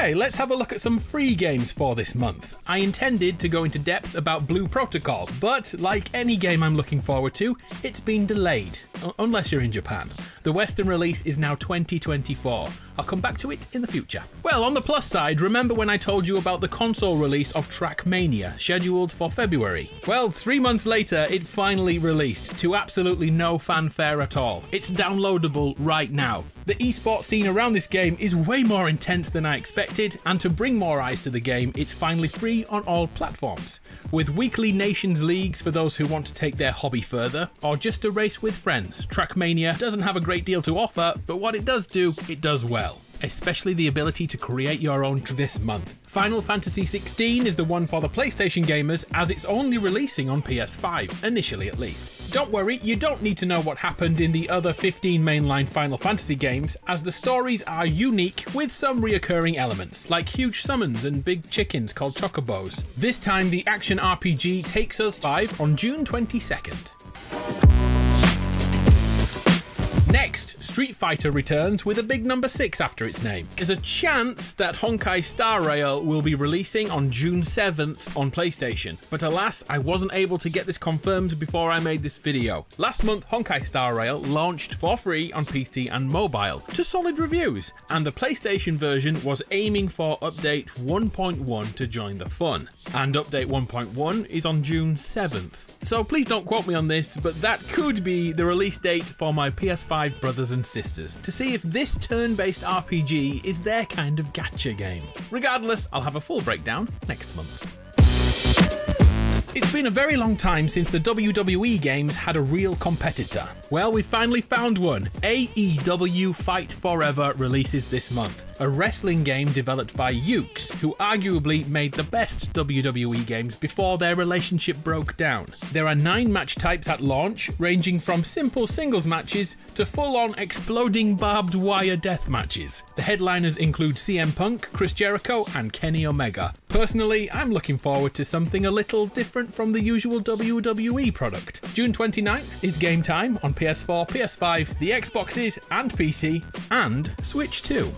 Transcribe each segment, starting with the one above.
Okay, let's have a look at some free games for this month. I intended to go into depth about Blue Protocol, but like any game I'm looking forward to, it's been delayed. Unless you're in Japan. The Western release is now 2024. I'll come back to it in the future. Well, on the plus side, remember when I told you about the console release of TrackMania, scheduled for February? Well, 3 months later, it finally released, to absolutely no fanfare at all. It's downloadable right now. The esports scene around this game is way more intense than I expected, and to bring more eyes to the game, it's finally free on all platforms. With weekly Nations Leagues for those who want to take their hobby further, or just a race with friends, TrackMania doesn't have a great deal to offer, but what it does do, it does well. Especially the ability to create your own this month. Final Fantasy XVI is the one for the PlayStation gamers, as it's only releasing on PS5, initially at least. Don't worry, you don't need to know what happened in the other 15 mainline Final Fantasy games, as the stories are unique with some reoccurring elements, like huge summons and big chickens called chocobos. This time the action RPG takes us live on June 22nd. Next, Street Fighter returns with a big number 6 after its name. There's a chance that Honkai Star Rail will be releasing on June 7th on PlayStation, but alas, I wasn't able to get this confirmed before I made this video. Last month, Honkai Star Rail launched for free on PC and mobile, to solid reviews, and the PlayStation version was aiming for update 1.1 to join the fun. And update 1.1 is on June 7th. So please don't quote me on this, but that could be the release date for my PS5 brothers and sisters, to see if this turn-based RPG is their kind of gacha game. Regardless, I'll have a full breakdown next month. It's been a very long time since the WWE games had a real competitor. Well, we finally found one. AEW Fight Forever releases this month, a wrestling game developed by Ukes, who arguably made the best WWE games before their relationship broke down. There are 9 match types at launch, ranging from simple singles matches to full-on exploding barbed wire death matches. The headliners include CM Punk, Chris Jericho, and Kenny Omega. Personally, I'm looking forward to something a little different from the usual WWE product. June 29th is game time on PS4, PS5, the Xboxes and PC, and Switch too.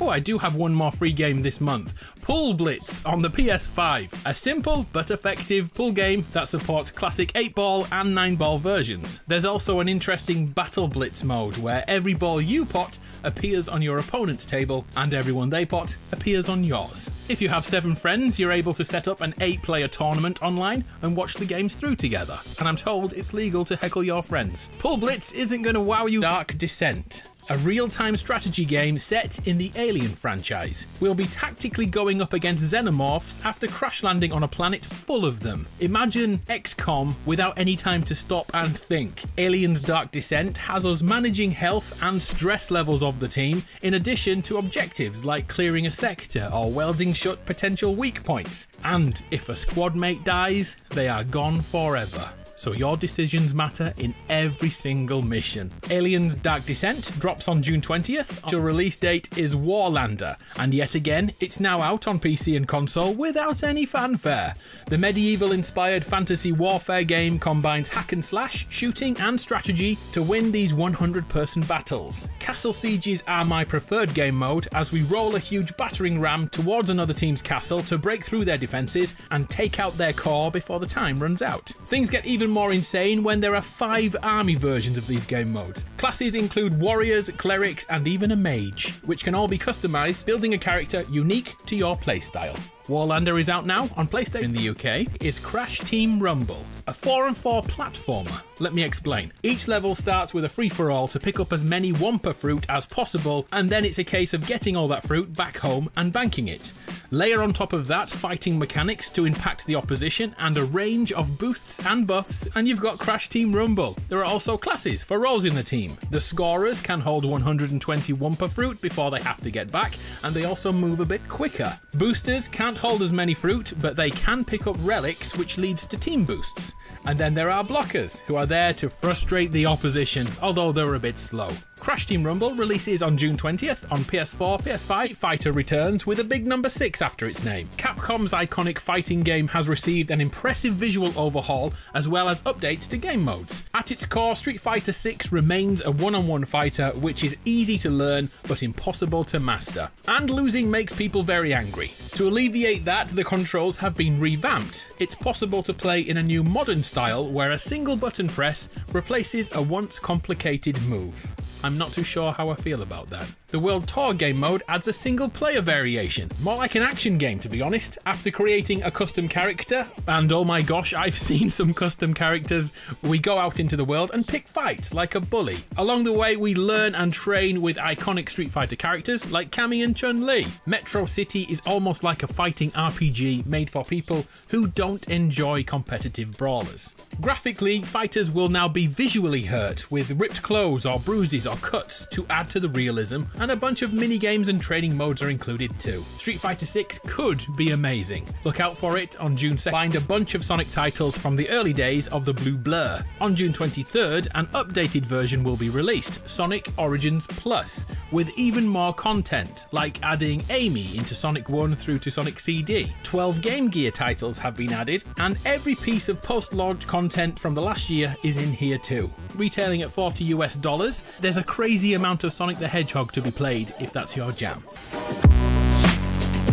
Oh, I do have one more free game this month. Pool Blitz on the PS5. A simple but effective pool game that supports classic 8-ball and 9-ball versions. There's also an interesting Battle Blitz mode where every ball you pot appears on your opponent's table and everyone they pot appears on yours. If you have 7 friends, you're able to set up an 8-player tournament online and watch the games through together. And I'm told it's legal to heckle your friends. Pool Blitz isn't going to wow you. Dark Descent, a real-time strategy game set in the Alien franchise. We'll be tactically going up against xenomorphs after crash landing on a planet full of them. Imagine XCOM without any time to stop and think. Alien's Dark Descent has us managing health and stress levels of the team, in addition to objectives like clearing a sector or welding shut potential weak points. And if a squad mate dies, they are gone forever. So your decisions matter in every single mission. Alien's Dark Descent drops on June 20th. Your release date is Warlander, and yet again, it's now out on PC and console without any fanfare. The medieval-inspired fantasy warfare game combines hack and slash, shooting and strategy to win these 100-person battles. Castle sieges are my preferred game mode, as we roll a huge battering ram towards another team's castle to break through their defences and take out their core before the time runs out. Things get even more insane when there are 5 army versions of these game modes. Classes include warriors, clerics, and even a mage, which can all be customized, building a character unique to your playstyle. Warlander is out now on PlayStation. In the UK is Crash Team Rumble, a 4-on-4 platformer. Let me explain. Each level starts with a free-for-all to pick up as many Wumpa fruit as possible, and then it's a case of getting all that fruit back home and banking it. Layer on top of that fighting mechanics to impact the opposition and a range of boosts and buffs, and you've got Crash Team Rumble. There are also classes for roles in the team. The scorers can hold 120 Wumpa fruit before they have to get back, and they also move a bit quicker. Boosters can't hold as many fruit, but they can pick up relics, which leads to team boosts. And then there are blockers, who are there to frustrate the opposition, although they're a bit slow. Crash Team Rumble releases on June 20th on PS4, PS5. Fighter returns with a big number 6 after its name. Capcom's iconic fighting game has received an impressive visual overhaul as well as updates to game modes. At its core, Street Fighter VI remains a one-on-one fighter which is easy to learn but impossible to master. And losing makes people very angry. To alleviate that, the controls have been revamped. It's possible to play in a new modern style where a single button press replaces a once complicated move. I'm not too sure how I feel about that. The World Tour game mode adds a single player variation, more like an action game to be honest. After creating a custom character, and oh my gosh, I've seen some custom characters, we go out into the world and pick fights like a bully. Along the way we learn and train with iconic Street Fighter characters like Cammy and Chun-Li. Metro City is almost like a fighting RPG made for people who don't enjoy competitive brawlers. Graphically, fighters will now be visually hurt with ripped clothes or bruises or cuts to add to the realism, and a bunch of mini games and training modes are included too. Street Fighter VI could be amazing. Look out for it on June 2nd. Find a bunch of Sonic titles from the early days of the Blue Blur. On June 23rd, an updated version will be released, Sonic Origins Plus, with even more content, like adding Amy into Sonic 1 through to Sonic CD. 12 Game Gear titles have been added, and every piece of post-launch content from the last year is in here too. Retailing at $40 US, there's a crazy amount of Sonic the Hedgehog to be played if that's your jam.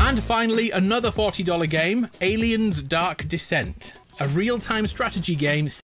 And finally, another $40 game, Aliens Dark Descent, a real-time strategy game